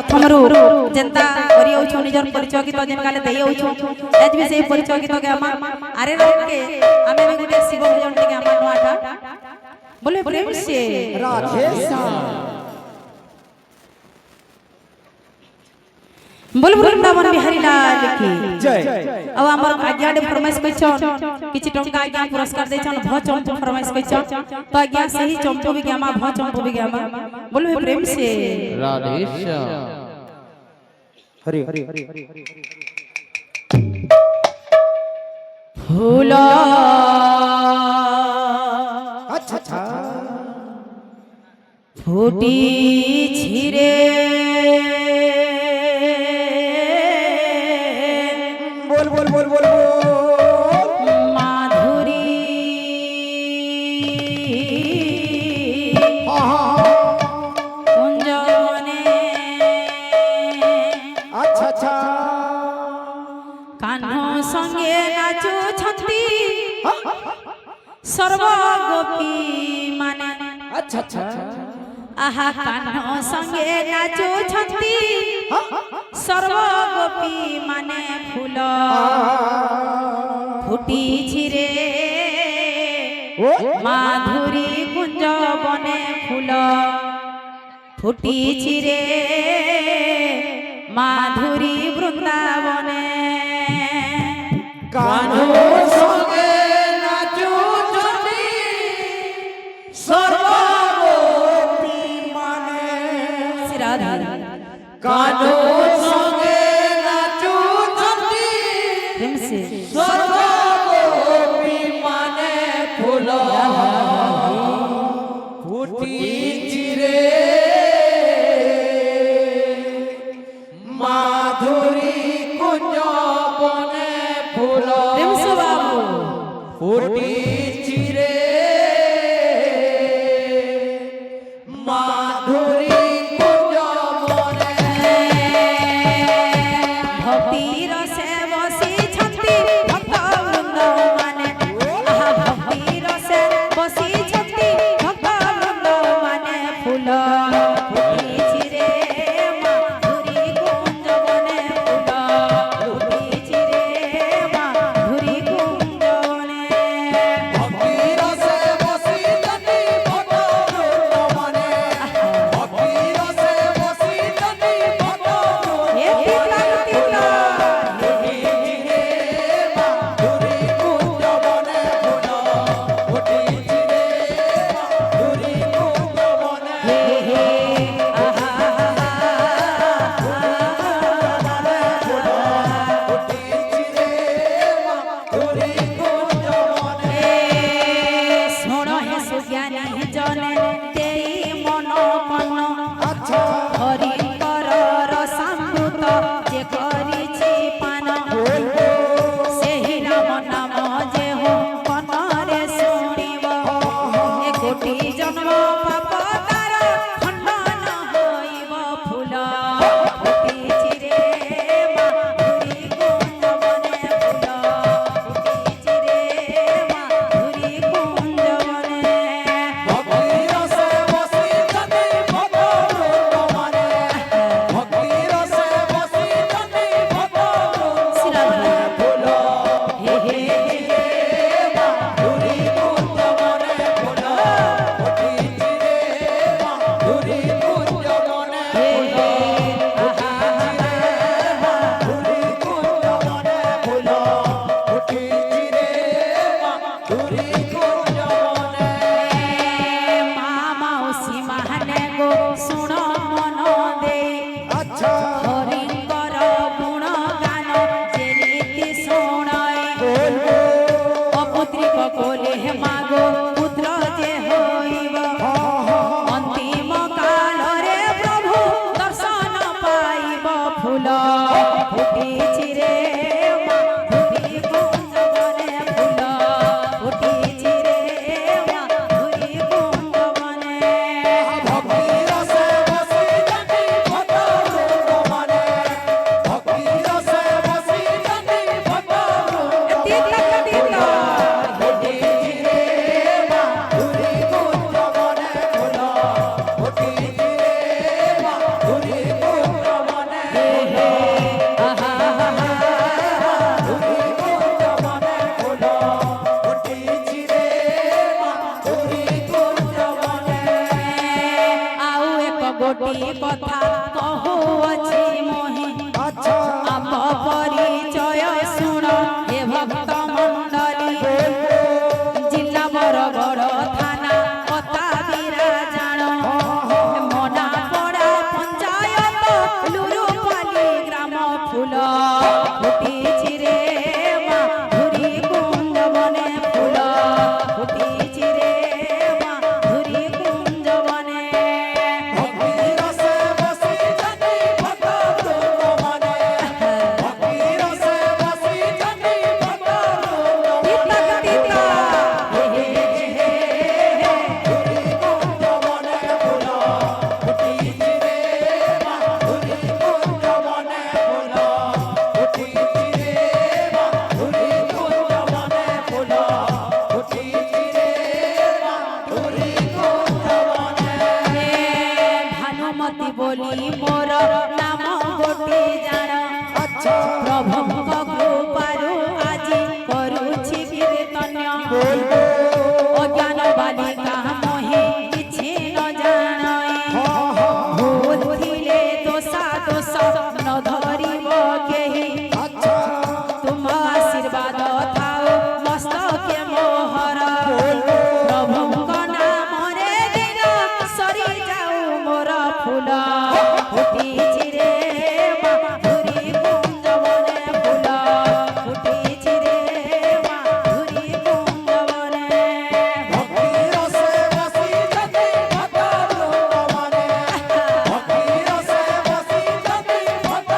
प्रथमरु जेंता करी होछु निजर परिचय गीत जेन गाले देई होछु एज भी से परिचय गीत के आमा आरे रखे आमे भी गुटे शिव भजन टिके आमा नोआटा बोले प्रेम से राधे श्याम बोल वृंदावन बिहारी लाल की जय। अब हमर आज्ञा दे फरमाइश कइछन किछि टंका आज्ञा पुरस्कार देछन भ चंपू फरमाइश कइछन तो आज्ञा सही चंपू भी गामा भ चंपू भी गामा बोलो प्रेम से राधे श्याम हरि हरि हरि फूला अच्छा अच्छा फूटी छिरे बोल बोल बोल बोल बोल माधुरी कुंजने अच्छा अच्छा कान्हो संगे नाचो छंती सर्व गोपी माने अच्छा अच्छा आहा कान्हो संगे नाचो छंती सर्व गोपी माने फूल फुटी छिरे माधुरी कुंज बने फूल फुटी छिरे माधुरी वृंदावने कान्हो संगे नाचो छंती सर्व गोपी माने सिराधा कान्हो संगे नाचो छंती प्रेम से सर्व गोपी माने फूल फूटी चिरे माधुरी कुंज बने फूल प्रेम से बाबू फूटी चिरे माधुरी कुंज बने भक्ति रसे बसी छंती भक्त वृंद माने आहा भक्ति रसे बसी छंती भक्त वृंद माने फूल फुटी छिरे माधुरी कुंज बने फूल फुटी छिरे माधुरी कुंज बने भक्ति रसे बसी जति भक्त वृंद बने भक्ति रसे बसी जति भक्त वृंद ये तीतला तीतला सोनो है सुज्ञानी जने तेई मन पन हरि कर रसामृत जे करिछि पान सेहि राम नाम जे हो कनरे सुनिब ए कोटि जन्म पाप तार खंडन होइब फूल फुटी छिरे माधुरी कुंज बने फूल फुटी छिरे माधुरी कुंज बने माउसी महाने गो सुण मन दे हरिंकर गुण गान जे रीति शुणाए अपुत्रिक कोले मागो पुत्र जे होइब अंतिम काल रे प्रभु दर्शन पाइब फूल फुटी छिरे माधुरी कुंज बने फूल फुटी छिरे माधुरी कुंज बने तीतला तीतला फूटी चिरे माधुरी कुंज ମୋର ନାମ ଗୋଟି ଜାଣ আচ্ছা ପ୍ରଭୁଙ୍କ କୃପାରୁ ଆଜି କରୁଛି କୀର୍ତ୍ତନ୍ୟ বলবো অজ্ঞান বালিকা মোহে কিছু ন জানাই ভুল ଥିଲେ দোষা দোষ ন ধরিব কেহি আচ্ছা তুম আশীর্বাদ থাও মস্তকে মোহর প্রভুଙ୍କ নামরে দিন সরি যাও মোর ফুল ফুটিছি রে মাধুরী কুঞ্জ বনে ফুল ফুটিছি রে মাধুরী কুঞ্জ বনে ভক্তি রসে বসি যদি ভক্ত বৃন্দাবনে ভক্তি রসে বসি যদি ভক্ত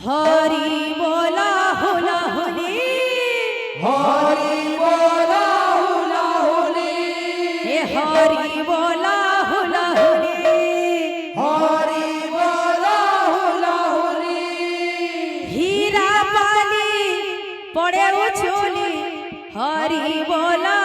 হরি বলা হুলা হুলি হরি বলা হুলা হুলি হে হরি বলা হুলা হুলি হরি বলা হুলা হুলি হীরা পালি পড়ে উছুলি হরি বলা